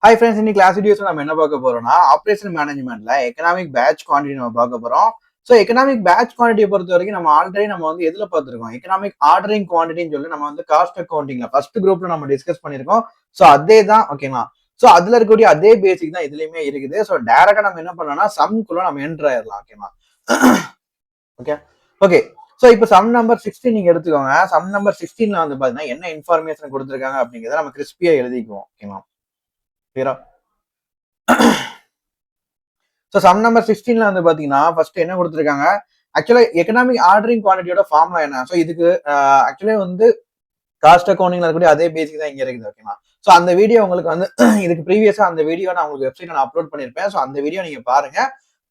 Hi friends, இன்னைக்கு class videos நம்ம என்ன பார்க்க போறோம்னா ஆப்ரேஷன் மேனேஜ்மெண்ட்ல எக்கனாமிக் பேட்ச் குவான்டிட்டி நம்ம பார்க்க போறோம். ஸோ எக்கனாமிக் பேட்ச் குவான்டிட்டியை பொறுத்த வரைக்கும் நம்ம ஆல்ரெடி நம்ம வந்து எதுல பார்த்துருக்கோம், எக்கனாமிக் ஆர்டரிங் குவான்டிட்டின்னு சொல்லி நம்ம வந்து காஸ்ட் அக்கௌண்டிங்ல ஃபர்ஸ்ட் குரூப்ல நம்ம டிஸ்கஸ் பண்ணியிருக்கோம். ஸோ அதே தான் ஓகேங்களா. ஸோ அதுல இருக்கக்கூடிய அதே பேசிக் தான் இதுலயுமே இருக்குது. ஸோ டைரக்டா நம்ம என்ன பண்ணலாம்னா சம்குள்ள நம்ம என்டர் ஆயிடலாம். ஓகேங்களா. ஓகே ஓகே ஸோ இப்போ சம் நம்பர் 16 நீங்க எடுத்துக்கோங்க. சம் நம்பர் 16ல வந்து பாத்தீங்கன்னா என்ன இன்ஃபர்மேஷன் கொடுத்துருக்காங்க அப்படிங்கிறத நம்ம கிறிஸ்பியா எழுதிக்குவோம். ஓகேங்களா. கிளியரா. ஸோ சம் நம்பர் 16ல வந்து பாத்தீங்கன்னா ஃபர்ஸ்ட் என்ன கொடுத்துருக்காங்க, ஆக்சுவலா எக்கனாமிக் ஆர்டரிங் குவான்டிட்டியோட ஃபார்முலா என்ன. ஸோ இதுக்கு ஆக்சுவலி வந்து காஸ்ட் அக்கௌண்டிங்ல இருக்கக்கூடிய அதே பேசிக் தான் இங்க இருக்குது. ஓகேங்களா. ஸோ அந்த வீடியோ உங்களுக்கு வந்து இதுக்கு ப்ரீவியஸா அந்த வீடியோ நான் உங்களுக்கு வெப்சைட்ல நான் அப்லோட் பண்ணிருப்பேன். ஸோ அந்த வீடியோ நீங்க பாருங்க.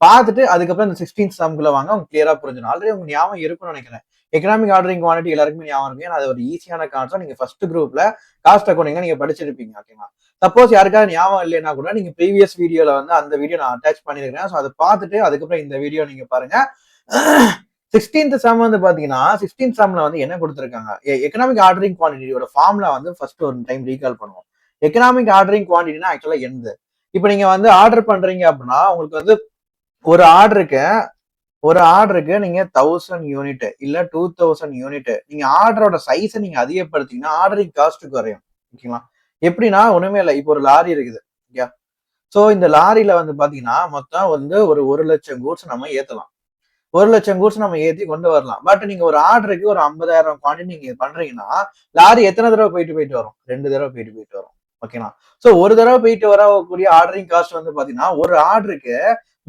பார்த்துட்டு அதுக்கப்புறம் இந்த 16 சம்குள்ள வாங்க, உங்களுக்கு கிளியரா புரிஞ்சிடும். ஆல்ரெடி உங்களுக்கு ஞாபகம் இருக்கும்னு நினைக்கிறேன். எக்கனாமிக் ஆர்டரிங் குவான்டிட்டி எல்லாருக்குமே ஞாபகம் இருக்கு. ஏன்னா அது ஒரு ஈஸியான கான்செப்ட். நீங்க ஃபர்ஸ்ட் குரூப்ல காஸ்ட் அக்கௌண்டிங்ல நீங்க படிச்சிருப்பீங்க. ஓகேங்களா. சப்போஸ் யாருக்காவது ஞாபகம் இல்லைன்னா கூட நீங்க ப்ரீவியஸ் வீடியோல வந்து அந்த வீடியோ நான் அட்டாச் பண்ணிருக்கேன். ஸோ அதை பார்த்துட்டு அதுக்கப்புறம் இந்த வீடியோ நீங்க பாருங்க. 16th சம் வந்து பாத்தீங்கன்னா 16th சம்ல வந்து என்ன கொடுத்துருக்காங்க, எக்கனாமிக் ஆர்டரிங் குவான்டிட்டியோட ஃபார்முலா வந்து ஃபர்ஸ்ட் ஒரு டைம் ரீகால் பண்ணுவோம். எக்கனாமிக் ஆர்டரிங் குவான்டிட்டினா ஆக்சுவலா எந்த, இப்போ நீங்க வந்து ஆர்டர் பண்றீங்க அப்படின்னா உங்களுக்கு வந்து ஒரு ஆர்டருக்கு நீங்க 1000 யூனிட் இல்ல 2000 யூனிட் நீங்க ஆர்டரோட சைஸை நீங்க அதிகப்படுத்தீங்கன்னா ஆர்டரிங் காஸ்ட் குறையும். ஓகேங்களா. எப்படின்னா ஒண்ணுமே இல்லை. இப்போ ஒரு லாரி இருக்குது. ஓகே. சோ இந்த லாரியில வந்து பாத்தீங்கன்னா மொத்தம் வந்து ஒரு 1,00,000 கூட்ஸ் நம்ம ஏத்தலாம். 1,00,000 கூட்ஸ் நம்ம ஏத்தி கொண்டு வரலாம். பட் நீங்க ஒரு ஆர்டருக்கு ஒரு 50,000 குவான்டிட்டி நீங்க பண்றீங்கன்னா லாரி எத்தனை தடவை போயிட்டு வரும், 2 தடவை போயிட்டு வரும். ஓகேங்களா. சோ ஒரு தடவை போயிட்டு வரக்கூடிய ஆர்டரிங் காஸ்ட் வந்து பாத்தீங்கன்னா ஒரு ஆர்டருக்கு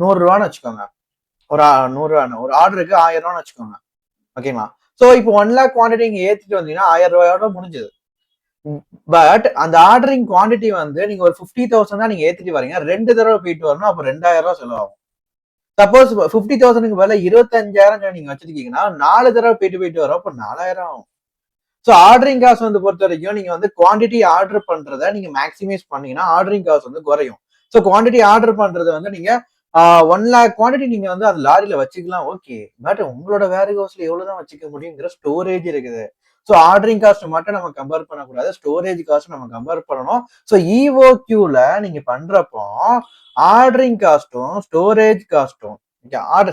100 ரூபான்னு வச்சுக்கோங்க. ஒரு 100 ரூபான்னு ஒரு ஆர்டருக்கு 1000 ரூபான்னு வச்சுக்கோங்க. ஓகேங்களா. சோ இப்போ 1 லேக் குவான்டிட்டி நீங்க ஏத்திட்டு வந்தீங்கன்னா 1000 ரூபாயோட முடிஞ்சது. பட் அந்த ஆர்டரிங் குவான்டிட்டி வந்து நீங்க ஒரு 50,000 தான் நீங்க ஏத்திட்டு வரீங்க. 2 தடவை போயிட்டு வரணும். அப்ப 2000 ரூபாய் செலவாகும். சப்போஸ் 50,000க்கு பதிலா 25,000 நீங்க வச்சிருக்கீங்கன்னா 4 தடவை போயிட்டு வரும். அப்ப 4000 ஆகும். ஸோ ஆர்டரிங் காஸ்ட் வந்து பொறுத்த வரைக்கும் நீங்க வந்து குவான்டிட்டி ஆர்டர் பண்றதை நீங்க மேக்ஸிமைஸ் பண்ணீங்கன்னா ஆர்டரிங் காஸ்ட் வந்து குறையும். ஸோ குவான்டிட்டி ஆர்டர் பண்றது வந்து நீங்க 1 லேக் குவான்டிட்டி நீங்க வந்து அது லாரியில வச்சுக்கலாம். ஓகே. பட் உங்களோட வேர் ஹவுஸ்ல எவ்வளவுதான் வச்சுக்க முடியுங்கிற ஸ்டோரேஜ் இருக்குது. ஸோ ஆர்டரிங் காஸ்ட் மட்டும் நம்ம கம்பேர் பண்ணக்கூடாது, ஸ்டோரேஜ் காஸ்ட் நம்ம கம்பேர் பண்ணணும். ஸோ இஓக்யூல நீங்க பண்றப்போ ஆர்டரிங் காஸ்ட்டும் ஸ்டோரேஜ் காஸ்ட்டும்,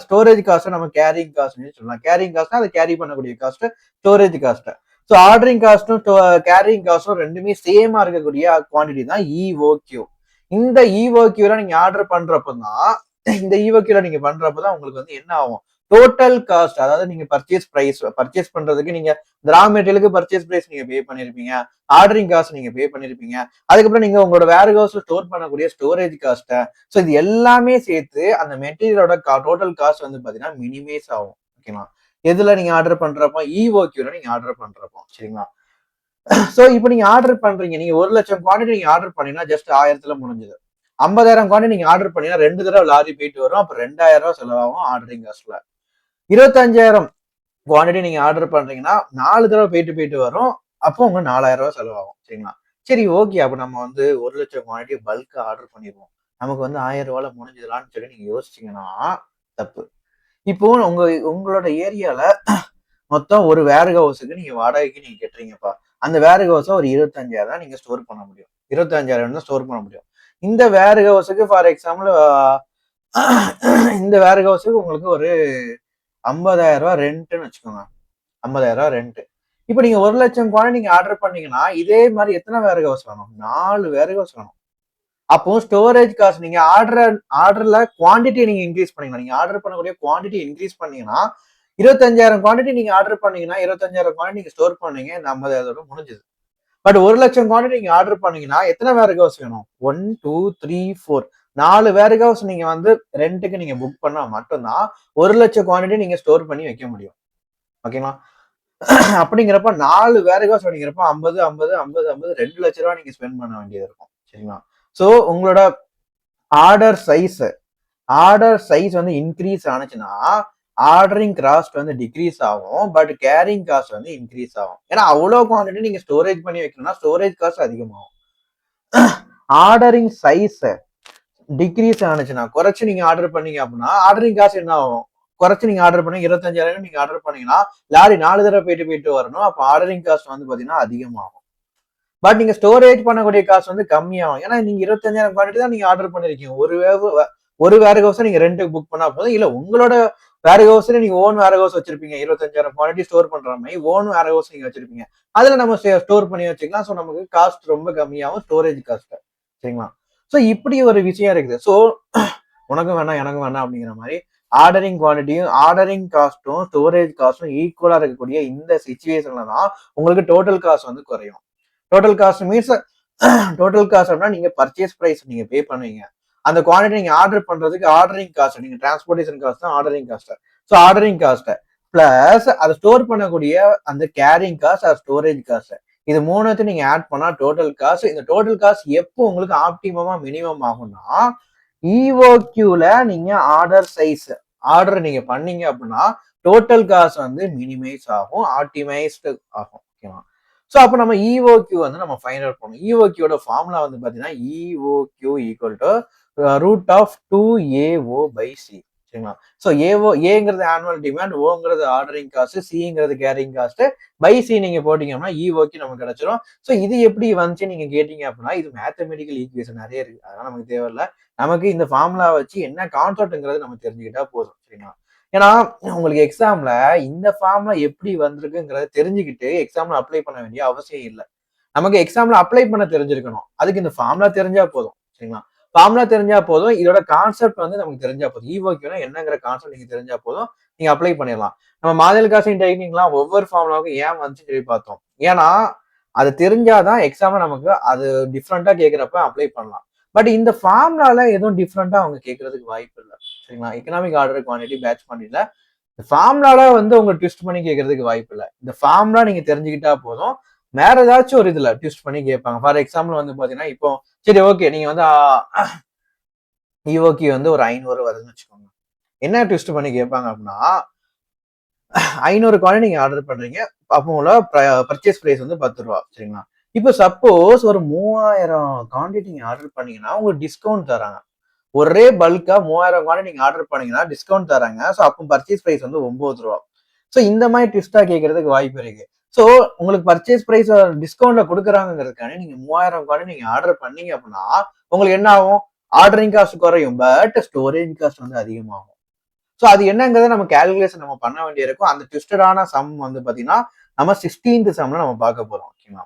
ஸ்டோரேஜ் காஸ்ட் நம்ம கேரிங் காஸ்ட் சொல்லலாம். கேரிங் காஸ்ட்னா அதை கேரி பண்ணக்கூடிய cost, storage cost. So ordering காஸ்ட்டும் கேரிங் காஸ்ட்டும் ரெண்டுமே சேமா இருக்கக்கூடிய குவான்டிட்டி தான் இஓக்யூ. இந்த இஓக்யூல நீங்க ஆர்டர் பண்றப்பதான் உங்களுக்கு வந்து என்ன ஆகும், டோட்டல் காஸ்ட், அதாவது நீங்க பர்ச்சேஸ் பண்றதுக்கு நீங்க ரா மெட்டீரியலுக்கு பர்ச்சேஸ் பிரைஸ் நீங்க பே பண்ணிருப்பீங்க, ஆர்டரிங் காஸ்ட் நீங்க பே பண்ணிருப்பீங்க, அதுக்கப்புறம் நீங்க உங்களோட வேர் ஹவுஸ்ல ஸ்டோர் பண்ணக்கூடிய ஸ்டோரேஜ் காஸ்ட். ஸோ இது எல்லாமே சேர்த்து அந்த மெட்டீரியலோட டோட்டல் காஸ்ட் வந்து பாத்தீங்கன்னா மினிமைஸ் ஆகும். ஓகேங்களா. எதுல நீங்க ஆர்டர் பண்றப்போ, இஓக்யூல நீங்க ஆர்டர் பண்றப்போ. சரிங்களா. சோ இப்போ நீங்க ஆர்டர் பண்றீங்க, நீங்க 1,00,000 குவான்டிட்டி நீங்க ஆர்டர் பண்ணீங்கன்னா ஜஸ்ட் 1000த்துல முடிஞ்சது. 50,000 குவான்டிட்டி நீங்க ஆர்டர் பண்ணீங்கன்னா 2 தடவை லாரி போயிட்டு வரும். அப்ப 2000 ரூபாய் செலவாகும் ஆர்டரிங் காஸ்ட்ல. 25,000 குவான்டிட்டி நீங்க ஆர்டர் பண்றீங்கன்னா 4 தடவை போயிட்டு வரும். அப்போ உங்க 4000 ரூபாய் செலவாகும். சரிங்களா. சரி ஓகே. அப்ப நம்ம வந்து 1,00,000 குவான்டிட்டி பல்கா ஆர்டர் பண்ணிடுவோம், நமக்கு வந்து 1000 ரூபாயில முடிஞ்சதுலான்னு சொல்லி நீங்க யோசிச்சீங்கன்னா தப்பு. இப்போ உங்களோட ஏரியால மொத்தம் ஒரு வேர் ஹவுஸுக்கு நீங்க வாடகைக்கு நீங்க கட்டுறீங்கப்பா. அந்த வேர் ஹவுஸ ஒரு 25,000 தான் நீங்க ஸ்டோர் பண்ண முடியும். 25,000 தான் ஸ்டோர் பண்ண முடியும். இந்த வேர் ஹவுஸுக்கு ஃபார் எக்ஸாம்பிள் இந்த வேர் ஹவுஸுக்கு உங்களுக்கு ஒரு 50,000 ரூபாய் ரெண்ட்னு வச்சுக்கோங்க. 50,000 ரூபாய் ரெண்ட். இப்போ நீங்க 1,00,000 குவான்டிட்டி நீங்க ஆர்டர் பண்ணீங்கன்னா இதே மாதிரி எத்தனை வேர் ஹவுஸ் வேணும், 4 வேர் ஹவுஸ் வேணும். அப்போ ஸ்டோரேஜ் காஸ்ட் நீங்க ஆர்டர்ல குவான்டிட்டி நீங்க இன்க்ரீஸ் பண்ணீங்கன்னா, நீங்க ஆர்டர் பண்ணக்கூடிய குவான்டிட்டி இன்க்ரீஸ் பண்ணீங்கன்னா 25,000 குவான்டிட்டி நீங்க ஆர்டர் பண்ணீங்கன்னா 25,000 குவான்டிட்டி நீங்க ஸ்டோர் பண்ணீங்க, இந்த 50,000 முடிஞ்சது. பட் 1,00,000 குவான்டிட்டி நீங்க ஆர்டர் பண்ணீங்கன்னா எத்தனை வேர் ஹவுஸ் வேணும், 1 2 3 4 4 வேர் ஹவுஸ் நீங்க வந்து ரெண்ட்டுக்கு நீங்க புக் பண்ணா மட்டும்தான் 1,00,000 குவான்டிட்டி நீங்க ஸ்டோர் பண்ணி வைக்க முடியும். ஓகேங்களா. அப்படிங்கிறப்ப 4 வேர் ஹவுஸ் அப்படிங்கிறப்ப 50 50 50 50 2,00,000 ரூபாய் நீங்க ஸ்பெண்ட் பண்ண வேண்டியது இருக்கும். சரிங்களா. சோ உங்களோட ஆர்டர் சைஸ் வந்து இன்க்ரீஸ் ஆனிச்சுன்னா ஆர்டரிங் காஸ்ட் வந்து டிக்ரீஸ் ஆகும். பட் கேரிங் காஸ்ட் வந்து இன்க்ரீஸ் ஆகும். ஏன்னா அவ்வளவு குவான்டிட்டி நீங்க ஸ்டோரேஜ் பண்ணி வைக்கணும்னா ஸ்டோரேஜ் காஸ்ட் அதிகமாகும். ஆர்டரிங் சைஸ் டிக்ரீஸ் ஆனிச்சுன்னா, குறைச்சு நீங்க ஆர்டர் பண்ணீங்க அப்படின்னா ஆர்டரிங் காஸ்ட் என்ன ஆகும், குறைச்சு நீங்க ஆர்டர் பண்ணி 25,000 நீங்க ஆர்டர் பண்ணீங்கன்னா லாரி 4 தடவை போயிட்டு வரணும். அப்ப ஆர்டரிங் காஸ்ட் வந்து பாத்தீங்கன்னா அதிகமாகும். பட் நீங்க ஸ்டோரேஜ் பண்ணக்கூடிய காசு வந்து கம்மியாகும். ஏன்னா நீங்க 25,000 குவான்டிட்டி தான் நீங்க ஆர்டர் பண்ணிருக்கீங்க. ஒரு வேர் ஹவுஸ் நீங்க ரெண்டுக்கு புக் பண்ணா போதும். இல்ல உங்களோட வேர் ஹவுஸ்ல நீங்க ஓன் வேர் ஹவுஸ் வச்சிருப்பீங்க. 25,000 குவான்டிட்டி ஸ்டோர் பண்ற மாதிரி ஓன் வேர் ஹவுஸ் நீங்க வச்சிருப்பீங்க. அதுல நம்ம ஸ்டோர் பண்ணி வச்சுக்கலாம். ஸோ நமக்கு காஸ்ட் ரொம்ப கம்மியாகும், ஸ்டோரேஜ் காஸ்ட். சரிங்களா? ஸோ இப்படி ஒரு விஷயம் இருக்குது. ஸோ உனக்கும் வேணாம் எனக்கும் வேணாம் அப்படிங்கிற மாதிரி ஆர்டரிங் குவான்டிட்டியும் ஆர்டரிங் காஸ்ட்டும் ஸ்டோரேஜ் காஸ்ட்டும் ஈக்குவலா இருக்கக்கூடிய இந்த சிச்சுவேஷன்ல தான் உங்களுக்கு டோட்டல் காஸ்ட் வந்து குறையும். Total cost means total cost அப்படின்னா நீங்க பர்ச்சேஸ் பிரைஸ் நீங்க பே பண்ணுவீங்க. அந்த குவான்டிட்டி நீங்க ஆர்டர் பண்றதுக்கு ஆர்டரிங் காஸ்ட், நீங்க டிரான்ஸ்போர்டேஷன் காஸ்ட் தான் ordering cost. So ordering cost plus அதை ஸ்டோர் பண்ணக்கூடிய அந்த carrying cost or storage cost, இது மூணுத்தையும் நீங்க ஆட் பண்ணா டோட்டல் காஸ்ட். இந்த டோட்டல் காஸ்ட் எப்போ உங்களுக்கு ஆப்டிமமா மினிமம் ஆகும்னா இஓக்யூல நீங்க ஆர்டர் நீங்க பண்ணீங்க அப்படின்னா டோட்டல் காஸ்ட் வந்து மினிமைஸ் ஆகும், ஆப்டிமைஸ்டு ஆகும். ஓகேவா? ஸோ அப்போ நம்ம இஓக்யூ வந்து நம்ம ஃபைண்ட் அவுட் பண்ணணும். இஓக்யூட ஃபார்முலா வந்து பார்த்தீங்கன்னா EOQ equal to root of 2AO/C. சரிங்களா? ஸோ ஏங்கிறது ஆனுவல் டிமாண்ட், ஓங்கிறது ஆர்டரிங் காஸ்ட், சிங்கிறது கேரிங் காஸ்ட், பை சி நீங்க போட்டீங்கன்னா இஓக்யூ நமக்கு கிடைச்சிடும். ஸோ இது எப்படி வந்துச்சு நீங்க கேட்டீங்க அப்படின்னா இது மேத்தமெட்டிக்கல் ஈக்குவேஷன் நிறைய இருக்கு, அதெல்லாம் நமக்கு தேவையில்லை. நமக்கு இந்த ஃபார்முலா வச்சு என்ன கான்செப்ட்ங்கிறது நம்ம தெரிஞ்சுக்கிட்டா போதும். சரிங்களா? ஏன்னா உங்களுக்கு எக்ஸாம்ல இந்த ஃபார்முலா எப்படி வந்திருக்குங்கிறத தெரிஞ்சுக்கிட்டு எக்ஸாம்ல அப்ளை பண்ண வேண்டிய அவசியம் இல்லை. நமக்கு எக்ஸாம்ல அப்ளை பண்ண தெரிஞ்சிருக்கணும். அதுக்கு இந்த ஃபார்முலா தெரிஞ்சா போதும். சரிங்களா? ஃபார்முலா தெரிஞ்சா போதும், இதோட கான்செப்ட் வந்து நமக்கு தெரிஞ்சா போதும். இஓக்யூனா என்னங்கிற கான்செப்ட் நீங்க தெரிஞ்சா போதும், நீங்க அப்ளை பண்ணிடலாம். நம்ம மாடல் காஸ்டிங் டெக்னிக்லாம் ஒவ்வொரு ஃபார்முலாவுக்கும் ஏன் வந்துச்சு சொல்லி பார்த்தோம். ஏன்னா அது தெரிஞ்சாதான் எக்ஸாம்ல நமக்கு அது டிஃப்ரெண்டா கேட்கிறப்ப அப்ளை பண்ணலாம். பட் இந்த ஃபார்முலால எதுவும் டிஃப்ரெண்டா அவங்க கேட்கறதுக்கு வாய்ப்பு இல்லை. சரிங்களா? எக்கனாமிக் ஆர்டர் குவான்டிட்டி பேட்ச் குவான்டிட்டில ஃபார்முலால வந்து உங்க ட்விஸ்ட் பண்ணி கேட்கறதுக்கு வாய்ப்பு இல்லை. இந்த ஃபார்முலா நீங்க தெரிஞ்சுக்கிட்டா போதும், வேற ஏதாச்சும் ஒரு இதுல ட்விஸ்ட் பண்ணி கேட்பாங்க. ஃபார் எக்ஸாம்பிள் வந்து பாத்தீங்கன்னா இப்போ சரி ஓகே நீங்க வந்து இஓகி வந்து ஒரு 500 வருதுன்னு வச்சுக்கோங்க. என்ன ட்விஸ்ட் பண்ணி கேட்பாங்க அப்படின்னா 500 குவான்டிட்டி நீங்க ஆர்டர் பண்றீங்க, அப்போ உள்ள பர்ச்சேஸ் பிரைஸ் வந்து 10 ரூபா. சரிங்களா? இப்போ சப்போஸ் ஒரு 3000 குவான்டிட்டி நீங்க ஆர்டர் பண்ணீங்கன்னா உங்களுக்கு டிஸ்கவுண்ட் தராங்க. ஒரே பல்கா 3000 குவான்டிட்டி நீங்க ஆர்டர் பண்ணீங்கன்னா டிஸ்கவுண்ட் தராங்க. ஸோ அப்போ பர்ச்சேஸ் பிரைஸ் வந்து 9 ரூபா. ஸோ இந்த மாதிரி ட்விஸ்டா கேட்கறதுக்கு வாய்ப்பு இருக்கு. ஸோ உங்களுக்கு பர்ச்சேஸ் பிரைஸ் டிஸ்கவுண்ட்ல கொடுக்குறாங்கிறதுக்கான நீங்க 3000 குவான்டிட்டி நீங்க ஆர்டர் பண்ணீங்க அப்படின்னா உங்களுக்கு என்ன ஆகும்? ஆர்டரிங் காஸ்ட் குறையும், பட் ஸ்டோரேஜ் காஸ்ட் வந்து அதிகமாகும். ஸோ அது என்னங்கிறத நம்ம கால்குலேஷன் நம்ம பண்ண வேண்டியிருக்கும். அந்த ட்விஸ்டடான சம் வந்து பாத்தீங்கன்னா நம்ம 16th சம்ல நம்ம பார்க்க போறோம். ஓகேங்களா?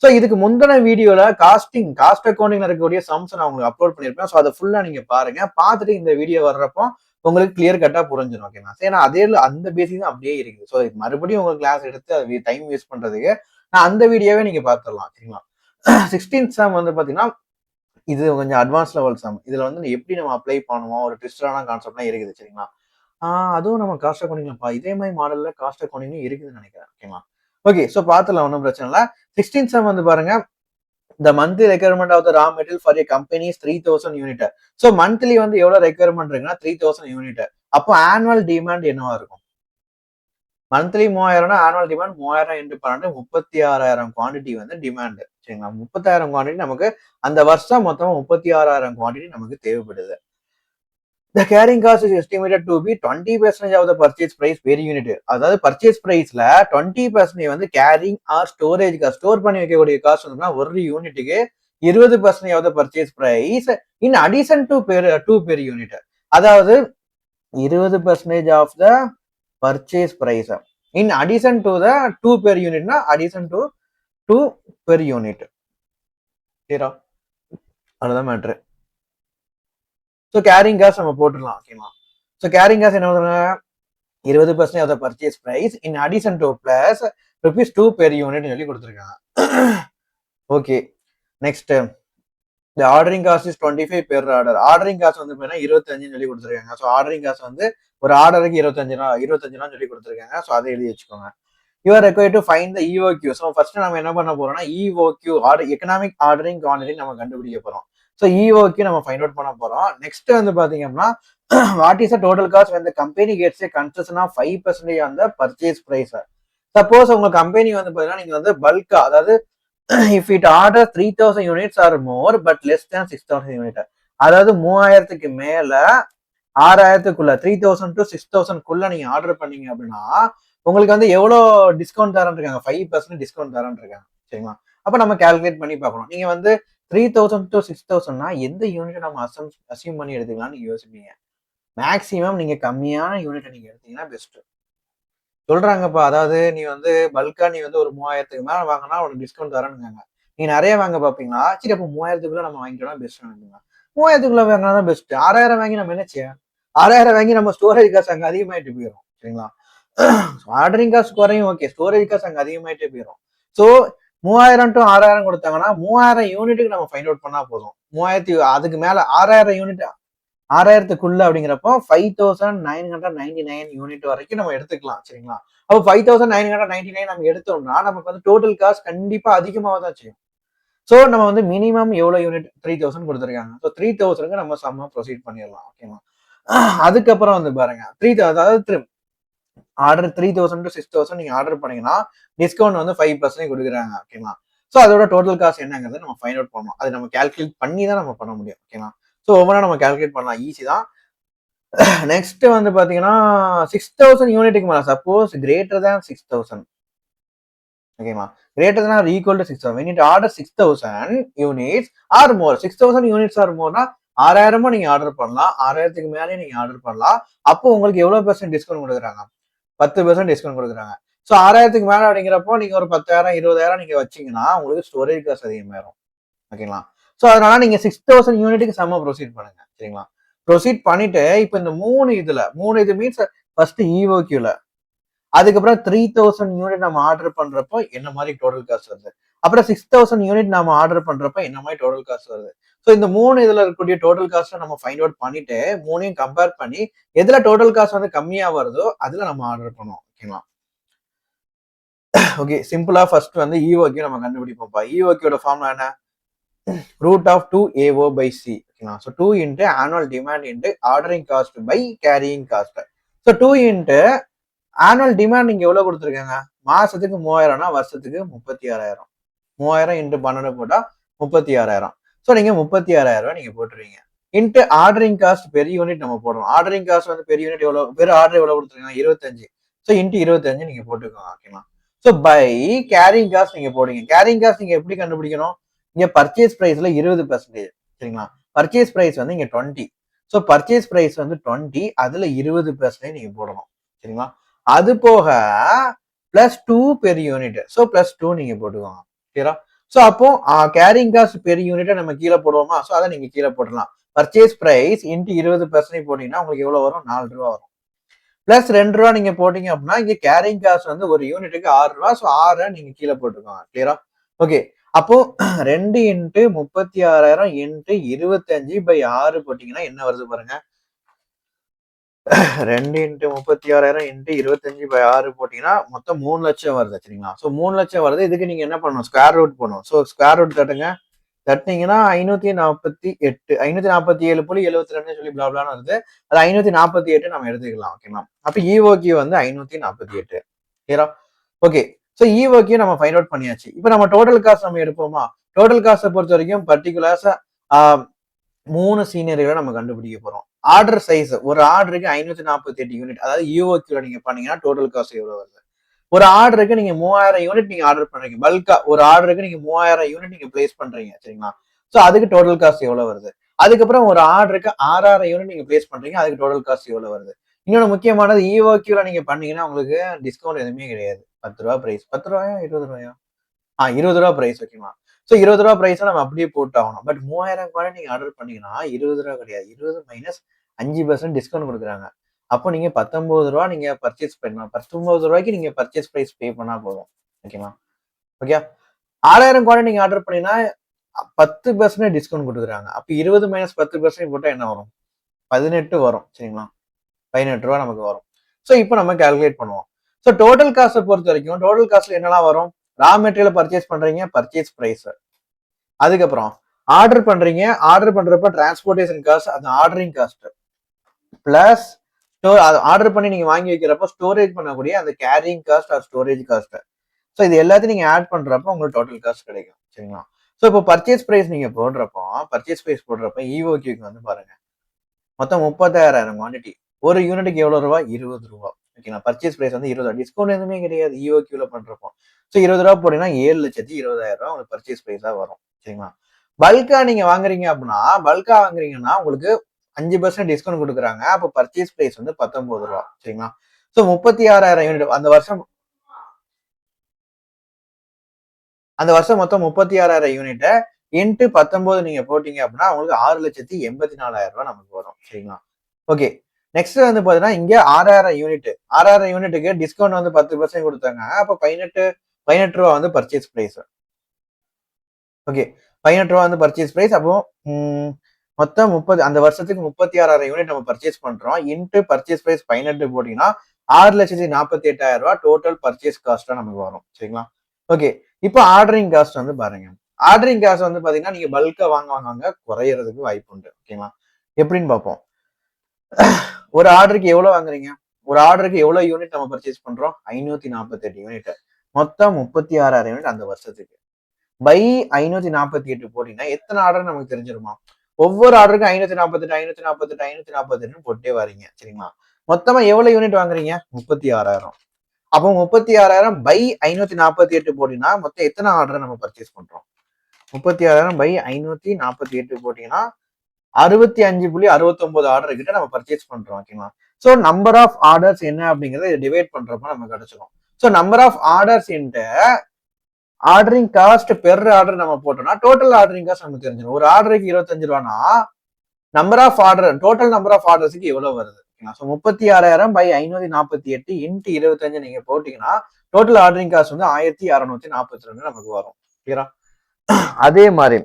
ஸோ இதுக்கு முந்தின வீடியோல காஸ்ட் அக்கௌண்டிங்ல இருக்கக்கூடிய சம்ஸ் நான் உங்களுக்கு அப்லோட் பண்ணிருப்பேன். ஸோ அதை ஃபுல்லா நீங்க பாருங்க. பார்த்துட்டு இந்த வீடியோ வர்றப்போ உங்களுக்கு கிளியர் கட்டா புரிஞ்சிடும். ஓகேங்களா? ஏன்னா அதே அந்த பேசிக் தான் அப்படியே இருக்குது. ஸோ மறுபடியும் உங்க கிளாஸ் எடுத்து அது டைம் வேஸ்ட் பண்றதுக்கு நான் அந்த வீடியோவே நீங்க பார்த்துடலாம். சரிங்களா? 16th சம் வந்து பாத்தீங்கன்னா இது கொஞ்சம் அட்வான்ஸ் லெவல் சம். இதுல வந்து எப்படி நம்ம அப்ளை பண்ணுவோம், ஒரு ட்விஸ்டடான கான்செப்ட்லாம் இருக்குது. சரிங்களா? அதுவும் நம்ம காஸ்ட் அக்கௌண்டிங்ல இதே மாதிரி மாடல்ல காஸ்ட் அக்கௌண்டிங் இருக்குதுன்னு நினைக்கிறேன். ஓகேங்களா? ஓகே, ஸோ பார்த்துலாம், ஒன்றும் பிரச்சனை இல்லை. 16th சம் வந்து பாருங்க, the monthly requirement of the raw material for a company is 3000 unit. So monthly வந்து எவ்வளவு ரெக்யர்மெண்ட் இருக்குன்னா 3000 யூனிட். அப்போ ஆனுவல் டிமாண்ட் என்னவா இருக்கும்? மந்த்லி 3000, ஆனுவல் டிமாண்ட் 3000 × 12 36,000 குவான்டிட்டி வந்து டிமாண்ட். சரிங்களா? 36,000 குவான்டிட்டி நமக்கு அந்த வருஷம் மொத்தமா 36,000 குவான்டிட்டி நமக்கு தேவைப்படுது. The carrying cost is estimated to be 20% of the purchase price per unit. அதாவது பர்ச்சேஸ் பிரைஸ்ல 20% வந்து carrying or storage cost, store பண்ணி வைக்கக்கூடிய காஸ்ட் வந்து ஒரு யூனிட்டுக்கு 20% of the purchase price in addition to per unit. அதாவது 20% of the purchase price in addition to the 2 per unit னா addition to 2 per unit. சரியா? அதுதான் மேட்ரு. ஸோ கேரிங் காஸ்ட் நம்ம போட்டுடலாம். ஓகேங்களா? ஸோ கேரிங் காஸ்ட் என்ன பண்ணுறாங்க? 20% of the purchase price in addition to plus ₹2 per unit சொல்லி கொடுத்துருக்காங்க. ஓகே, நெக்ஸ்ட் இந்த ordering cost is 25 per order. Ordering cost வந்து 25 சொல்லி கொடுத்துருக்காங்க. ஸோ ஆர்டரிங் காஸ்ட் வந்து ஒரு ஆர்டருக்கு 25 சொல்லி கொடுத்துருக்காங்க. ஸோ அதை எழுதி வச்சுக்கோங்க. You are required to find the EOQ. So first நம்ம என்ன பண்ண போறோம்னா EOQ எக்கனாமிக் ஆர்டரிங் குவான்டிட்டி நம்ம கண்டுபிடிக்க போறோம். ஸோ இஓக்கு நம்ம ஃபைண்ட் அவுட் பண்ண போறோம். நெக்ஸ்ட் வந்து பாத்தீங்க அப்படின்னா what is the total cost when the company gets a concession of 5% on the purchase price. Suppose உங்க கம்பெனி வந்து பாத்தீங்கன்னா நீங்க வந்து பல்கா, அதாவது if it order 3000 units or more but less than 6000 unit, அதாவது 3000க்கு மேல 6000க்குள்ள 3000 to 6000க்குள்ள நீங்க ஆர்டர் பண்ணீங்க அப்படின்னா உங்களுக்கு வந்து எவ்வளவு டிஸ்கவுண்ட் தரேன் இருக்காங்க? 5% டிஸ்கவுண்ட் தரேன் இருக்காங்க. சரிங்களா? அப்ப நம்ம கால்குலேட் பண்ணி பார்க்கணும். நீங்க வந்து 3000 to 6000னா எந்த யூனிட் நம்ம அசியூம் பண்ணி எடுத்துக்கலாம்னு நீங்க யோசிப்பீங்க. மேக்ஸிமம் நீங்க கம்மியான யூனிட் நீங்க எடுத்தீங்கன்னா பெஸ்ட். சொல்றாங்கப்பா, அதாவது நீ வந்து பல்கா நீ வந்து ஒரு 3000க்கு மேல வாங்கினா உனக்கு டிஸ்கவுண்ட் தரேன்னுங்க. நீ நிறைய வாங்க பாப்பீங்களா? சரி அப்ப 3000க்குள்ள நம்ம வாங்கிக்கலாம் பெஸ்ட் நினைப்பீங்க. 3000க்குள்ள வாங்கினா தான் பெஸ்ட். 6000 வாங்கி நம்ம என்ன செய்ய? 6000 வாங்கி நம்ம ஸ்டோரேஜ் காசு அங்க அதிகமாயிட்டு போயிடும். சரிங்களா? ஆர்டரிங் காசு குறையும், ஓகே. ஸ்டோரேஜ் காசு அங்க அதிகமாயிட்டே போயிடும். ஸோ 3000 to 6000 கொடுத்தாங்கன்னா 3000 யூனிட்டுக்கு நம்ம ஃபைண்ட் அவுட் பண்ணா போதும். 3000 அதுக்கு மேல 6000 யூனிட் 6000க்குள்ள அப்படிங்கிறப்போ 5999 யூனிட் வரைக்கும் நம்ம எடுத்துக்கலாம். சரிங்களா? அப்போ 5999 நம்ம எடுத்தோம்னா நமக்கு வந்து டோட்டல் காஸ்ட் கண்டிப்பா அதிகமாக தான் செய்யும். ஸோ நம்ம வந்து மினிமம் எவ்வளவு யூனிட் 3000 கொடுத்துருக்காங்க. ஸோ 3000க்கு நம்ம சம்மா ப்ரொசீட் பண்ணிடலாம். ஓகேவா? அதுக்கப்புறம் வந்து பாருங்க, அதாவது ஆர்டர் 3000 to 6000 நீங்க ஆர்டர் பண்ணீங்கன்னா டிஸ்கவுண்ட் வந்து 5% கொடுக்குறாங்க. ஓகேங்களா? ஸோ அதோட டோட்டல் காஸ்ட் என்னங்கிறது நம்ம ஃபைண்ட் அவுட் பண்ணணும். அது நம்ம கால்குலேட் பண்ணி தான் நம்ம பண்ண முடியும். ஓகேங்களா? ஸோ ஒவ்வொன்றா நம்ம கால்குலேட் பண்ணலாம், ஈஸி தான். நெக்ஸ்ட் வந்து பாத்தீங்கன்னா 6000 யூனிட்டுக்கு மேல சப்போஸ் கிரேட்டர் தேன் 6000, ஓகேங்களா? Greater than or equal to 6000 we need to order 6000 units or more. 6000 units or மோர்னா 6000 நீங்க ஆர்டர் பண்ணலாம், 6000க்கு மேலே நீங்க ஆர்டர் பண்ணலாம். அப்போ உங்களுக்கு எவ்வளவு பெர்சன்ட் டிஸ்கவுண்ட் கொடுக்குறாங்க? 10% டிஸ்கவுண்ட் கொடுக்குறாங்க. ஸோ 6000க்கு மேல அப்படிங்கிறப்போ நீங்க ஒரு 10,000 20,000 நீங்க வச்சீங்கன்னா உங்களுக்கு ஸ்டோரேஜ் காசு அதிகமாயிரும். ஓகேங்களா? ஸோ அதனால நீங்க 6000 யூனிட்டுக்கு செம்ம ப்ரொசீட் பண்ணுங்க. சரிங்களா? ப்ரொசீட் பண்ணிட்டு இப்ப இந்த மூணு இது மீன்ஸ் ஃபர்ஸ்ட் இஓக்யூல, அதுக்கப்புறம் 3000 யூனிட் நம்ம ஆர்டர் பண்றப்போ என்ன மாதிரி டோட்டல் காஸ்ட் வருது, அப்புறம் 6000 யூனிட் நம்ம ஆர்டர் பண்றப்போ என்ன மாதிரி டோட்டல் காஸ்ட் வருது. ஸோ இந்த இதுல இருக்கக்கூடிய டோட்டல் காஸ்ட்டை நம்ம ஃபைண்ட் அவுட் பண்ணிட்டு மூணையும் கம்பேர் பண்ணி எதுல டோட்டல் காஸ்ட் வந்து கம்மியா வருதோ அதுல நம்ம ஆர்டர் பண்ணுவோம். ஓகேங்களா? ஓகே, சிம்பிளா ஃபர்ஸ்ட் வந்து இஓக்யூ நம்ம கண்டுபிடிப்போம்ப்பா. இஓக்யூட ஃபார்முலா என்ன? root of 2AO by C. ஓகேங்களா? So 2 into annual demand into ordering cost by carrying cost. So 2 into annual demand நீங்க எவ்வளவு கொடுத்துருக்காங்க? மாசத்துக்கு 3000னா வருஷத்துக்கு 36,000. 3000 into 12 போட்டா 36,000. ஸோ நீங்க 36,000 நீங்க போட்டுருவீங்க. Into ordering cost per unit நம்ம போடுறோம். ஆர்டரிங் காஸ்ட் வந்து பெர் யூனிட் எவ்வளவு, பெர் ஆர்டர் எவ்வளவு கொடுத்துருக்காங்க? 25. ஸோ இன்ட்டு 25 நீங்க போட்டுக்கோங்க. ஓகேங்களா? ஸோ பை கேரிங் காஸ்ட் நீங்க போடுங்க. கேரிங் காஸ்ட் நீங்க எப்படி கண்டுபிடிக்கணும்? இங்க பர்ச்சேஸ் பிரைஸ்ல 20%. சரிங்களா? பர்ச்சேஸ் பிரைஸ் வந்து இங்க 20. ஸோ பர்ச்சேஸ் பிரைஸ் வந்து 20, அதுல 20% நீங்க போடணும். சரிங்களா? அது போக +2 பெர் யூனிட். ஸோ +2 நீங்க போட்டுக்கோங்க. சரியா? ஸோ அப்போ கேரிங் காஸ்ட் பெர் யூனிட்டை நம்ம கீழே போடுவோமா? ஸோ அதை நீங்க கீழே போடலாம். பர்ச்சேஸ் பிரைஸ் இன்ட்டு 20% போட்டீங்கன்னா உங்களுக்கு எவ்வளவு வரும்? 4 ரூபா வரும். பிளஸ் 2 ரூபா நீங்க போட்டீங்க அப்படின்னா இங்க கேரிங் காஸ்ட் வந்து ஒரு யூனிட்டுக்கு 6 ரூபா. ஸோ 6 நீங்க கீழே போட்டுக்கோங்க. கிளியரா? ஓகே. அப்போ 2 இன்ட்டு 36,000 இன்ட்டு 25/6 போட்டீங்கன்னா என்ன வருது பாருங்க. 2 இன்ட்டு 36,000 இன்ட்டு 25/6 போட்டீங்கன்னா மொத்தம் 3 லட்சம் வருது. சரிங்களா? ஸோ 3 லட்சம் வருது. இதுக்கு நீங்க என்ன பண்ணணும்? ஸ்கொயர் ரூட் பண்ணணும். ஸோ ஸ்கொயர் ரூட் தட்டுங்க. தட்டினீங்கன்னா 548 547.72 சொல்லி பிளாப்லான்னு வருது. அது 548 நம்ம எடுத்துக்கலாம். ஓகேங்களா? அப்ப இஓக்யூ வந்து 548. கிளியரா? ஓகே. ஸோ இஓக்யூ நம்ம ஃபைண்ட் அவுட் பண்ணியாச்சு. இப்போ நம்ம டோட்டல் காஸ்ட் நம்ம எடுப்போமா? டோட்டல் காஸ்ட்டை பொறுத்த வரைக்கும் பர்டிகுலர்ஸா 3 சீனரிகளை நம்ம கண்டுபிடிக்க போறோம். ஆர்டர் சைஸ் ஒரு ஆர்டருக்கு 548 யூனிட், அதாவது இஓக்யூல நீங்க பண்ணீங்கன்னா டோட்டல் காஸ்ட் எவ்வளவு வருது? ஒரு ஆர்டருக்கு நீங்க 3000 யூனிட் நீங்க ஆர்டர் பண்றீங்க. பல்கா ஒரு ஆர்டருக்கு நீங்க 3000 யூனிட் நீங்க பிளேஸ் பண்றீங்க. சரிங்களா? ஸோ அதுக்கு டோட்டல் காஸ்ட் எவ்வளவு வருது? அதுக்கப்புறம் ஒரு ஆர்டருக்கு 6000 யூனிட் நீங்க பிளேஸ் பண்றீங்க. அதுக்கு டோட்டல் காஸ்ட் எவ்வளவு வருது? இன்னொன்று முக்கியமானது, இஓக்யூல நீங்க பண்ணீங்கன்னா உங்களுக்கு டிஸ்கவுண்ட் எதுவுமே கிடையாது. 10 ரூபா பிரைஸ். 10 ரூபாயா 20 ரூபாயா? 20 ரூபா பிரைஸ். ஓகேங்களா? ஸோ 20 ரூபா பிரைஸ் நம்ம அப்படியே போட்டு ஆகணும். பட் 3000 குவாலிட்டி நீங்க ஆர்டர் பண்ணீங்கன்னா 20 ரூபா கிடையாது. 20 மைனஸ் 5% டிஸ்கவுண்ட் கொடுக்குறாங்க. அப்போ நீங்க 19 ரூபா நீங்க பர்ச்சேஸ் பண்ணலாம். 19 ரூபாய்க்கு நீங்க பர்ச்சேஸ் பிரைஸ் பே பண்ணா போதும். ஓகேவா? ஓகே. 6000 குவாலிட்டி நீங்க ஆர்டர் பண்ணீங்கன்னா 10% டிஸ்கவுண்ட் கொடுக்குறாங்க. அப்போ 20 மைனஸ் 10% போட்டா என்ன வரும்? 18 வரும். சரிங்களா? 18 ரூபா நமக்கு வரும். ஸோ இப்போ நம்ம கால்குலேட் பண்ணுவோம். ஸோ டோட்டல் காஸ்ட்டை பொறுத்த வரைக்கும் டோட்டல் காஸ்ட்ல என்னெல்லாம் வரும்? ரா மெட்டீரியல் பர்ச்சேஸ் பண்றீங்க, பர்ச்சேஸ் பிரைஸ். அதுக்கப்புறம் ஆர்டர் பண்றீங்க, ஆர்டர் பண்றப்ப டிரான்ஸ்போர்டேஷன் காஸ்ட், அந்த ஆர்டரிங் காஸ்ட் பிளஸ் ஆர்டர் பண்ணி நீங்க வாங்கி வைக்கிறப்ப ஸ்டோரேஜ் பண்ணக்கூடிய அந்த carrying cost or storage cost. So இது எல்லாத்தையும் நீங்க ஆட் பண்றப்ப உங்களுக்கு டோட்டல் காஸ்ட் கிடைக்கும். சரிங்களா? ஸோ இப்போ பர்ச்சேஸ் பிரைஸ் நீங்க போடுறப்ப இஓக்யூக்கு வந்து பாருங்க, மொத்தம் 30,000 குவான்டிட்டி. ஒரு யூனிட்டுக்கு எவ்வளவு ரூபா? 20 ரூபா. ஓகேங்களா. பர்ச்சேஸ் பிரைஸ் வந்து 20 ரூபா, டிஸ்கவுண்ட் எதுவுமே கிடையாது இஓக்யூல பண்றப்போ. ஸோ 20 ரூபா போட்டீங்கன்னா 7,20,000 உங்களுக்கு பர்ச்சேஸ் பிரைஸா வரும். சரிங்களா. பல்கா நீங்க வாங்குறீங்க அப்படின்னா, பல்கா வாங்குறீங்கன்னா உங்களுக்கு 5% டிஸ்கவுண்ட் கொடுக்குறாங்க. அப்போ பர்ச்சேஸ் பிரைஸ் வந்து 19 ரூபா. சரிங்களா. ஸோ 36,000 யூனிட் அந்த வருஷம் மொத்தம் 36,000 யூனிட் இன்ட்டு 19 நீங்க போட்டீங்க அப்படின்னா உங்களுக்கு 6,84,000 நமக்கு வரும். சரிங்களா. ஓகே. நெக்ஸ்ட் வந்து பாத்தீங்கன்னா இங்க 6,000 யூனிட்டுக்கு டிஸ்கவுண்ட் வந்து 10% கொடுத்தாங்க. அப்ப 18 ரூபா வந்து பர்ச்சேஸ் பிரைஸ். ஓகே. 18 ரூபா வந்து பர்ச்சேஸ் பிரைஸ். அப்போ மொத்தம் 30 அந்த வருஷத்துக்கு 36,000 யூனிட் நம்ம பர்ச்சேஸ் பண்றோம். இன்ட்டு பர்ச்சேஸ் பிரைஸ் 18 போட்டீங்கன்னா 6,48,000 ரூபாய் டோட்டல் பர்ச்சேஸ் காஸ்டா நமக்கு வரும். சரிங்களா. ஓகே. இப்போ ஆர்டரிங் காஸ்ட் வந்து பாருங்க. ஆர்டரிங் காஸ்ட் வந்து பாத்தீங்கன்னா நீங்க பல்கா வாங்க குறையறதுக்கு வாய்ப்பு உண்டு. ஓகேங்களா. எப்படின்னு பார்ப்போம். ஒரு ஆர்டருக்கு எவ்வளவு வாங்குறீங்க? ஒரு ஆர்டருக்கு எவ்வளவு யூனிட் நம்ம பர்ச்சேஸ் பண்றோம்? 548 யூனிட். மொத்தம் 36,000 யூனிட் அந்த வருஷத்துக்கு. பை 548 போட்டீங்கன்னா எத்தனை ஆர்டர் நமக்கு தெரிஞ்சிருமா? ஒவ்வொரு ஆர்டருக்கும் 548 போட்டே வரீங்க. சரிங்களா. மொத்தமா எவ்வளவு யூனிட் வாங்குறீங்க? 36,000. அப்போ 36,000 பை 548 போட்டீங்கன்னா மொத்தம் எத்தனை ஆர்டர் நம்ம பர்ச்சேஸ் பண்றோம்? 36,000 பை 548 போட்டீங்கன்னா 65.69 ஆர்டர் கிட்ட நம்ம பர்ச்சேஸ் பண்றோம். ஓகேங்களா. ஸோ நம்பர் ஆஃப் ஆர்டர்ஸ் என்ன அப்படிங்கறத டிவைட் பண்றப்ப நமக்கு கிடைச்சிடும். So number of orders into ordering cost per order நம்ம போட்டோம்னா டோட்டல் ஆர்டரிங் காஸ்ட் நமக்கு தெரிஞ்சிடும். ஒரு ஆர்டருக்கு 25 ரூபானா number of order total number of ஆர்டர்ஸ்க்கு எவ்வளவு வருது? ஸோ 36,000 பை 548 இன்ட்டு 25 நீங்க போட்டீங்கன்னா டோட்டல் ஆர்டரிங் காஸ்ட் வந்து 1,642 நமக்கு வரும். கிளியரா. அதே மாதிரி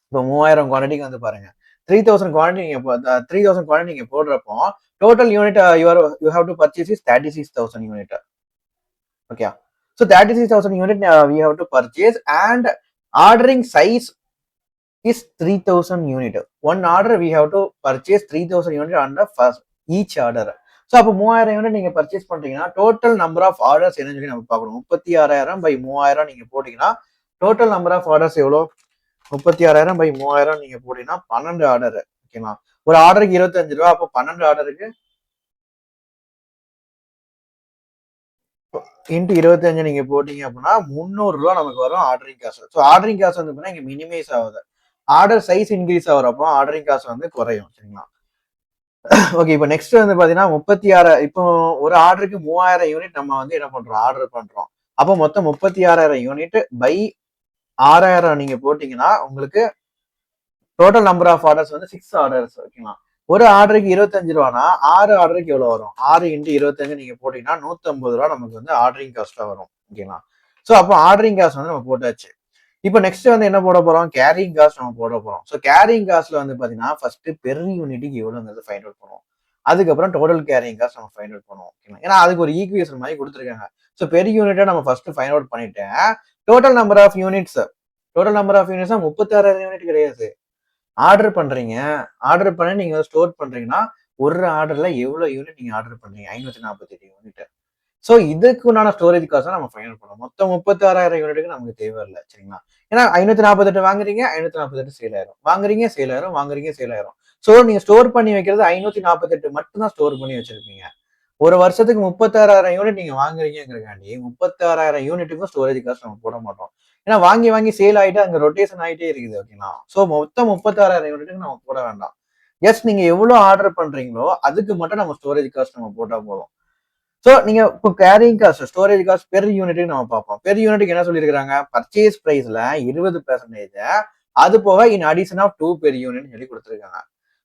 இப்போ 3,000 குவான்டிட்டிக்கு வந்து பாருங்க 3,000 குவான்டிட்டி நீங்க 3,000 குவான்டிட்டி நீங்க போடுறப்போ total unit you have to purchase is 36,000 unit. Okay. So 36,000 unit we have to purchase and ordering size is 3,000 unit. One order we have to purchase 3,000 unit on the first each order. So அப்போ 3,000 unit நீங்க purchase பண்றீங்கன்னா total number of orders என்னன்னு சொல்லி நம்ம பார்க்கணும். 36,000 by 3,000 நீங்க போட்டீங்கன்னா total number of orders எவ்வளோ? 36,000 பை 3,000 நீங்க போட்டீங்கன்னா 12 ஆர்டர். ஓகேங்களா. ஒரு ஆர்டருக்கு 25 ரூபா. அப்போ 12 ஆர்டருக்கு இன்ட்டு 25 நீங்க போட்டீங்க அப்படின்னா 300 ரூபா நமக்கு வரும் ஆர்டரிங் காசு. ஸோ ஆர்டரிங் காசு வந்து இங்க மினிமைஸ் ஆகுது. ஆர்டர் சைஸ் இன்க்ரீஸ் ஆகுறப்போ ஆர்டரிங் காசு வந்து குறையும். சரிங்களா. ஓகே. இப்போ நெக்ஸ்ட் வந்து பாத்தீங்கன்னா 36 இப்போ ஒரு ஆர்டருக்கு 3,000 யூனிட் நம்ம வந்து என்ன பண்றோம்? ஆர்டர் பண்றோம். அப்போ மொத்தம் 36,000 யூனிட் பை 6,000 நீங்க போட்டீங்கன்னா உங்களுக்கு டோட்டல் நம்பர் ஆஃப் ஆர்டர்ஸ் வந்து 6 ஆர்டர்ஸ். ஓகேங்களா. ஒரு ஆர்டருக்கு 25 ரூபானா 6 ஆர்டருக்கு எவ்வளவு வரும்? 6 இன்ட்டு 25 நீங்க போட்டீங்கன்னா 150 ரூபா நமக்கு வந்து ஆர்டரிங் காஸ்டா வரும். ஓகேங்களா. ஸோ அப்போ ஆர்டரிங் காஸ்ட் வந்து நம்ம போட்டாச்சு. இப்போ நெக்ஸ்ட் வந்து என்ன போட போறோம்? கேரிங் காஸ்ட் நம்ம போட போறோம். ஸோ கேரிங் காஸ்ட்ல வந்து பாத்தீங்கன்னா ஃபர்ஸ்ட் பெர் யூனிட்டுக்கு எவ்வளவுங்கிறது ஃபைண்ட் அவுட் பண்ணுவோம். அதுக்கப்புறம் டோட்டல் கேரிங் காஸ்ட் நம்ம ஃபைண்ட் அவுட் பண்ணுவோம். ஓகேங்களா. ஏன்னா அதுக்கு ஒரு ஈக்குவேஷன் மாதிரி கொடுத்துருக்காங்க. ஸோ பெர் யூனிட்டை நம்ம ஃபர்ஸ்ட் ஃபைண்ட் அவுட் பண்ணிட்டேன். Total number of units 36,000 unit கிடையாது. ஆர்டர் பண்றீங்க. ஆர்டர் பண்ணி நீங்க ஸ்டோர் பண்றீங்கன்னா ஒரு ஆர்டர்ல எவ்வளவு யூனிட் நீங்க ஆர்டர் பண்றீங்க? 548 யூனிட். ஸோ இதுக்கு உண்டான ஸ்டோரேஜ் காஸ்ட் நம்ம ஃபைனல் பண்ணோம். மொத்தம் 36,000 யூனிட்டுக்கு நமக்கு தேவையில்லை. சரிங்களா. ஏன்னா 548 வாங்குறீங்க, 548 சேல் ஆயிரும். வாங்குறீங்க சேல் ஆயிரும். ஸோ நீங்க ஸ்டோர் பண்ணி வைக்கிறது 548 மட்டும் தான் ஸ்டோர் பண்ணி வச்சிருப்பீங்க. ஒரு வருஷத்துக்கு 36,000 யூனிட் நீங்க வாங்குறீங்கிறக்காண்டி 36,000 யூனிட்டுக்கும் ஸ்டோரேஜ் காஸ்ட் நம்ம போட மாட்டோம். ஏன்னா வாங்கி சேல் ஆயிட்டு அங்க ரொட்டேஷன் ஆயிட்டே இருக்குது. ஓகேங்களா. ஸோ மொத்தம் 36,000 யூனிட்டுக்கு நம்ம போட வேண்டாம். எஸ் நீங்க எவ்வளவு ஆர்டர் பண்றீங்களோ அதுக்கு மட்டும் நம்ம ஸ்டோரேஜ் காஸ்ட் நம்ம போட்டா போதும். ஸோ நீங்க இப்போ carrying cost storage cost per யூனிட்டுக்கு நம்ம பார்ப்போம். பெர் யூனிட்டுக்கு என்ன சொல்லியிருக்காங்க? பர்ச்சேஸ் பிரைஸ்ல 20% அது போக in addition of 2 per unit சொல்லி கொடுத்துருக்காங்க.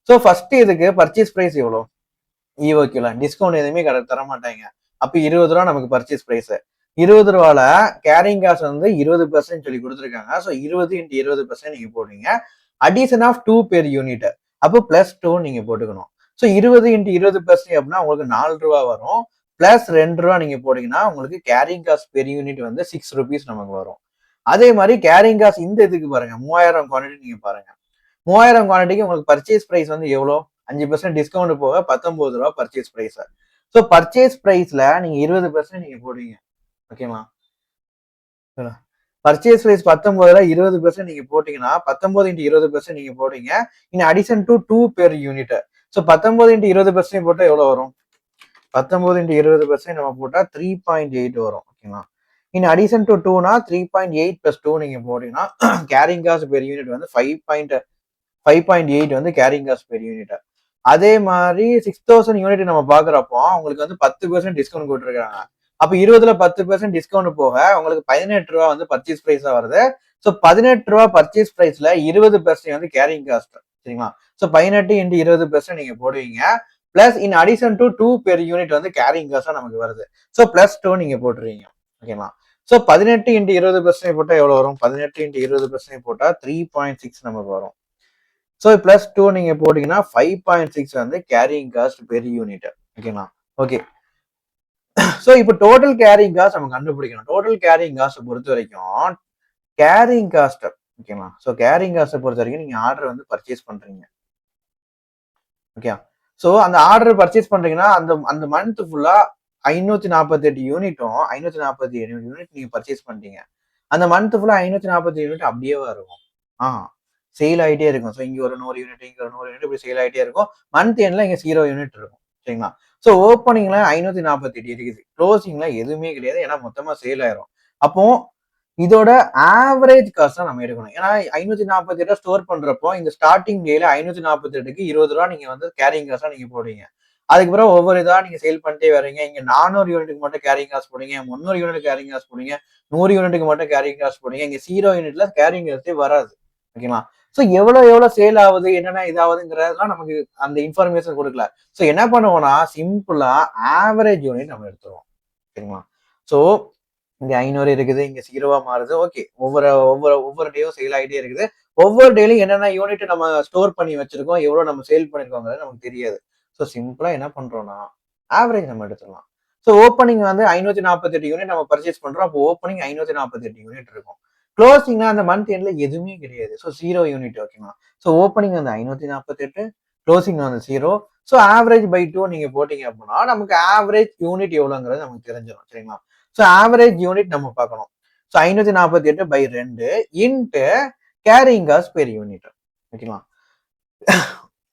ஸோ ஃபர்ஸ்ட் இதுக்கு பர்ச்சேஸ் பிரைஸ் எவ்வளோ? ஈஓக்யூல டிஸ்கவுண்ட் எதுவுமே தர மாட்டாங்க. அப்ப 20 ரூபா நமக்கு பர்ச்சேஸ் பிரைஸ். 20 ரூபால கேரிங் காஸ்ட் வந்து 20% சொல்லி கொடுத்துருக்காங்க. ஸோ 20 இன்ட்டு 20% நீங்க போடுறீங்க. Addition of 2 per unit. அப்போ பிளஸ் 2 நீங்க போட்டுக்கணும். ஸோ 20 இன்ட்டு 20% அப்படின்னா உங்களுக்கு 4 ரூபா வரும். பிளஸ் 2 ரூபா நீங்க போட்டீங்கன்னா உங்களுக்கு கேரிங் காஸ்ட் பெர் யூனிட் வந்து 6 ருபீஸ் நமக்கு வரும். அதே மாதிரி கேரிங் காஸ்ட் இந்த இதுக்கு பாருங்க 3,000 குவான்டிட்டி நீங்க பாருங்க. 3,000 குவான்டிட்டிக்கு உங்களுக்கு பர்ச்சேஸ் பிரைஸ் வந்து எவ்வளோ? 5% டிஸ்கவுண்ட் போக 19 ரூபா பர்ச்சேஸ் பிரைஸ். ஸோ பர்ச்சேஸ் பிரைஸ்ல நீங்க 20% நீங்க போடுவீங்க. ஓகேங்களா. பர்ச்சேஸ் பிரைஸ் 19 20% நீங்க போட்டீங்கன்னா 19 இன்ட்டு 20% நீங்க போடுறீங்க. இன் addition to 2 per unit. So 19 into 20% போட்டா எவ்வளவு வரும்? 19 into 20% நம்ம போட்டா 3.8 வரும். ஓகேங்களா. இன் அடிஷன் டு 2னா 3.8 plus 2 நீங்க போட்டீங்கன்னா கேரிங் காஸ்ட் பெர் யூனிட் வந்து 5.8 வந்து கேரிங் காஸ்ட் பெர் யூனிட். அதே மாதிரி 6000 யூனிட் நம்ம பாக்குறப்போ உங்களுக்கு வந்து 10% டிஸ்கவுண்ட் போட்டுருக்காங்க. அப்ப 20ல 10% டிஸ்கவுண்ட் போக உங்களுக்கு 18 ரூபா வந்து பர்ச்சேஸ் பிரைஸா வருது. ஸோ 18 ரூபா பர்ச்சேஸ் பிரைஸ்ல 20% வந்து கேரிங் காஸ்ட். சரிங்களா. ஸோ 18 into 20% நீங்க போடுவீங்க. Plus in addition to 2 per unit வந்து கேரிங் காஸ்டா நமக்கு வருது. ஸோ பிளஸ் 2 நீங்க போட்டுருவீங்க. ஓகேங்களா. ஸோ 18 into 20% போட்டா எவ்வளவு வரும்? 18 into 20% போட்டா 3.6 நமக்கு வரும். ஸோ பிளஸ் 2 நீங்க போட்டீங்கன்னா 5.6 வந்து கேரிங் காஸ்ட் பெர் யூனிட். ஓகேங்களா. ஓகே. ஸோ இப்போ டோட்டல் கேரிங் காஸ்ட் நம்ம கண்டுபிடிக்கணும். டோட்டல் கேரிங் காஸ்ட் பொறுத்த வரைக்கும் கேரிங் காஸ்ட். ஓகேங்களா. ஸோ கேரிங் காஸ்ட் பொறுத்த வரைக்கும் நீங்க ஆர்டர் வந்து பர்ச்சேஸ் பண்றீங்க. ஓகே. ஸோ அந்த ஆர்டர் பர்ச்சேஸ் பண்றீங்கன்னா அந்த அந்த மந்த் ஃபுல்லா 548 யூனிட்டும் 547 யூனிட் நீங்க பர்ச்சேஸ் பண்ணிட்டீங்க. அந்த மந்த் ஃபுல்லா 547 யூனிட் அப்படியே இருக்கும். சேல் ஆகிட்டே இருக்கும். ஸோ இங்க ஒரு 100 யூனிட், இங்க ஒரு 100 யூனிட் இப்படி சேல் ஆகிட்டே இருக்கும். மந்த் எண்ட்ல இங்க 0 யூனிட் இருக்கும். சரிங்களா. ஸோ ஓப்பனிங்ல 548 இருக்குது, க்ளோசிங்ல எதுவுமே கிடையாது. ஏன்னா மொத்தமா சேல் ஆயிரும். அப்போ இதோட ஆவரேஜ் காஸ்ட் தான் நம்ம எடுக்கணும். ஏன்னா 548 ஸ்டோர் பண்றப்போ இந்த ஸ்டார்டிங் டேல 548க்கு 20 ரூபா நீங்க வந்து கேரிங் காஸ்டா நீங்க போடுவீங்க. அதுக்கப்புறம் ஒவ்வொரு இதா நீங்க சேல் பண்ணிட்டே வரீங்க. இங்க 400 யூனிட்டுக்கு மட்டும் கேரிங் காஸ்ட் போடுங்க, 300 யூனிட் கேரிங் காஸ்ட் போடுங்க, 100 யூனிட்டுக்கு மட்டும் கேரிங் காஸ்ட் போடுங்க. இங்க 0 யூனிட்ல கேரிங் காஸ்டே வராது. ஓகேங்களா. ஸோ எவ்வளவு சேல் ஆகுது, என்னென்ன இதாகுதுங்கிறதெல்லாம் நமக்கு அந்த இன்ஃபர்மேஷன் கொடுக்கல. ஸோ என்ன பண்ணுவோம்னா சிம்பிளா ஆவரேஜ் யூனிட் நம்ம எடுத்துருவோம். சரிங்களா. ஸோ இங்க 500 இருக்குது, இங்க 0வா மாறுது. ஓகே. ஒவ்வொரு டேயும் சேல் ஆகிட்டே இருக்குது. ஒவ்வொரு டேலையும் என்னென்ன யூனிட் நம்ம ஸ்டோர் பண்ணி வச்சிருக்கோம், எவ்வளவு நம்ம சேல் பண்ணிருக்கோங்கிறது நமக்கு தெரியாது. ஸோ சிம்பிளா என்ன பண்றோம்னா ஆவரேஜ் நம்ம எடுத்துடலாம். ஸோ ஓப்பனிங் வந்து 548 யூனிட் நம்ம பர்ச்சேஸ் பண்றோம். அப்போ ஓப்பனிங் 548 யூனிட் இருக்கும். க்ளோசிங்னா அந்த மந்த் எண்ட்ல எதுவுமே கிடையாது. So 0 unit. ஓகேங்களா. ஸோ ஓப்பனிங் வந்து 548, க்ளோசிங் வந்து 0. ஸோ ஆவரேஜ் பை 2 நீங்க போட்டீங்க அப்படின்னா நமக்கு ஆவரேஜ் யூனிட் எவ்வளவுங்கிறது நமக்கு தெரிஞ்சிடும். சரிங்களா. ஸோ ஆவரேஜ் யூனிட் நம்ம பார்க்கணும். So 548 by 2 into carrying cost per unit. ஓகேங்களா.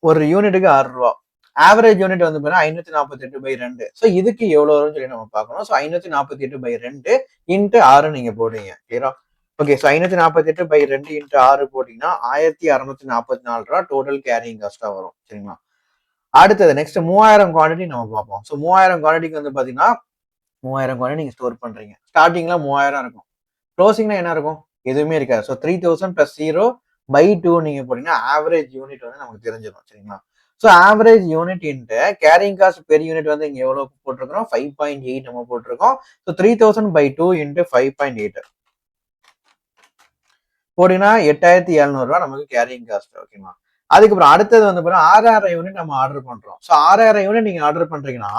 ஒரு யூனிட்டுக்கு 6 ரூபா. ஆவரேஜ் யூனிட் வந்து பார்த்தீங்கன்னா 548 by 2. ஸோ இதுக்கு எவ்வளவு வரும்னு சொல்லி நம்ம பார்க்கணும். ஸோ 548 by 2 இன்ட்டு 6 நீங்க போடுவீங்க. கிளியரா. ஓகே. ஸோ 548 by 2 இன்ட்டு 6 போட்டீங்கன்னா 1644 ரூபா டோட்டல் கேரிங் காஸ்டா வரும். சரிங்களா. அடுத்தது நெக்ஸ்ட் 3000 குவான்டிட்டி நம்ம பார்ப்போம். ஸோ 3000 குவான்டிட்டிக்கு வந்து பாத்தீங்கன்னா 3000 குவான்டிட்டி நீங்க ஸ்டோர் பண்றீங்க. ஸ்டார்டிங்ல 3000 இருக்கும். க்ளோசிங்ல என்ன இருக்கும்? எதுவுமே இருக்காது. ஸோ 3000 plus 0 by 2 நீங்க போட்டீங்கன்னா ஆவரேஜ் யூனிட் வந்து நமக்கு தெரிஞ்சிடும். சரிங்களா. So average unit into carrying cost per unit வந்து இங்க எவ்வளவு போட்டிருக்கிறோம்? 5.8 நம்ம போட்டிருக்கோம். ஸோ 3000 by 2 இன்ட்டு 5.8 போட்டீங்கன்னா 8700 ரூபா நமக்கு கேரிங் காஸ்ட். ஓகேங்களா. அதுக்கப்புறம் அடுத்தது வந்து பாத்தீங்கன்னா 6000 யூனிட் நம்ம ஆர்டர் பண்றோம். ஸோ 6000 யூனிட் நீங்க ஆர்டர் பண்றீங்கன்னா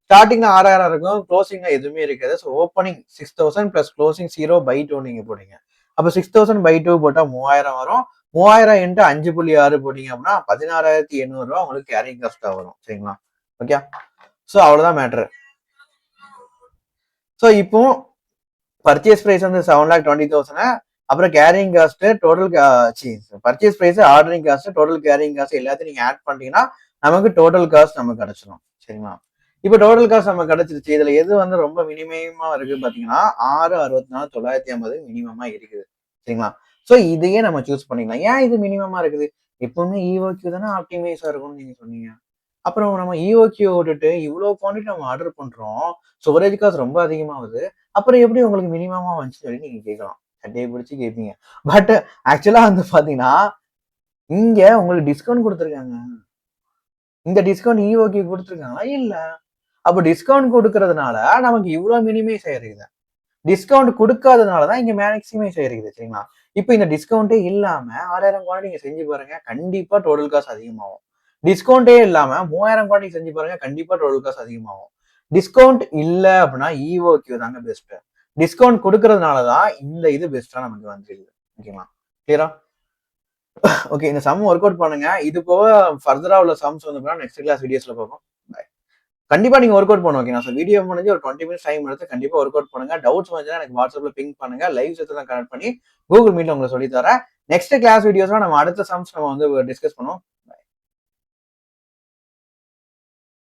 ஸ்டார்டிங்ல 6000 இருக்கும், க்ளோசிங்ல எதுவுமே இருக்காது. So opening 6000 plus closing 0 by 2 நீங்க போடுங்க. அப்ப 6000 by 2 போட்டா 3000 வரும். 3000 இன்ட்டு 5.6 போட்டீங்க அப்படின்னா 16800 ரூபா உங்களுக்கு கேரிங் காஸ்டா வரும். சரிங்களா. ஓகே. ஸோ அவ்வளவுதான் மேட்ரு. ஸோ இப்போ பர்ச்சேஸ் பிரைஸ் வந்து 7,20,000. அப்புறம் carrying cost, total purchase price, ordering cost, total carrying cost எல்லாத்தையும் நீங்க ஆட் பண்ணிட்டீங்கன்னா நமக்கு டோட்டல் காஸ்ட் நமக்கு கிடைச்சிடும். சரிங்களா. இப்போ டோட்டல் காஸ்ட் நமக்கு கிடைச்சிருச்சு. இதுல எது வந்து ரொம்ப மினிமமா இருக்கு பாத்தீங்கன்னா 664,950 மினிமமா இருக்குது. சரிங்களா. ஸோ இதையே நம்ம சூஸ் பண்ணிக்கலாம். ஏன் இது மினிமமா இருக்குது? எப்பவுமே இஓக்யூ தானே ஆப்டிமைஸா இருக்கும்னு நீங்க சொன்னீங்க. அப்புறம் நம்ம இஓக்யூ விட்டுட்டு இவ்வளவு குவான்டிட்டி நம்ம ஆர்டர் பண்றோம், ஸ்டோரேஜ் காஸ்ட் ரொம்ப அதிகமாகுது, அப்புறம் எப்படி உங்களுக்கு மினிமமா வந்துச்சு சொல்லி நீங்க கேட்கலாம். சட்டையை பிடிச்சி கேட்பீங்க. பட் ஆக்சுவலா வந்து பாத்தீங்கன்னா இங்க உங்களுக்கு டிஸ்கவுண்ட் கொடுத்துருக்காங்க. இந்த டிஸ்கவுண்ட் இஓகே கொடுத்துருக்காங்களா? இல்ல. அப்ப டிஸ்கவுண்ட் கொடுக்கறதுனால நமக்கு இவ்வளவு மினிமைஸ் ஆயிருக்குது. டிஸ்கவுண்ட் கொடுக்காதனாலதான் இங்க மேக்ஸிமைஸ் ஆயிருக்குது. சரிங்களா. இப்ப இந்த டிஸ்கவுண்டே இல்லாம 6000 குவான்டிட்டி நீங்க செஞ்சு பாருங்க, கண்டிப்பா டோட்டல் காஸ்ட் அதிகமாகும். டிஸ்கவுண்டே இல்லாம 3000 குவான்டிட்டி செஞ்சு பாருங்க, கண்டிப்பா டோட்டல் காஸ்ட் அதிகமாகும். டிஸ்கவுண்ட் இல்ல அப்படின்னா இஓக்யூ தாங்க பெஸ்ட். டிஸ்கவுண்ட் கொடுக்கறதுனாலதான் இந்த இது பெஸ்டா நமக்கு வந்துருக்குது. ஓகேங்களா. கிளியரா. ஓகே. இந்த சம் ஒர்க் அவுட் பண்ணுங்க. இது போக ஃபர்தரா உள்ள சம்ஸ் வந்து நெக்ஸ்ட் கிளாஸ் வீடியோஸ்ல பார்ப்போம். கண்டிப்பா நீங்க ஒர்க் அவுட் பண்ணுங்க. ஓகேங்களா. ஸோ வீடியோ முடிஞ்சு ஒரு 20 மினிட்ஸ் டைம் எடுத்து கண்டிப்பா ஒர்க் அவுட் பண்ணுங்க. டவுட்ஸ் வந்துச்சுன்னா எனக்கு வாட்ஸ்அப்ல பிங் பண்ணுங்க. லைவ் செஷன் கனெக்ட் பண்ணி கூகுள் மீட்ல உங்களுக்கு சொல்லி தரேன். நெக்ஸ்ட் கிளாஸ் வீடியோஸ்ல நம்ம அடுத்த சம்ஸ் நம்ம வந்து டிஸ்கஸ் பண்ணுவோம்.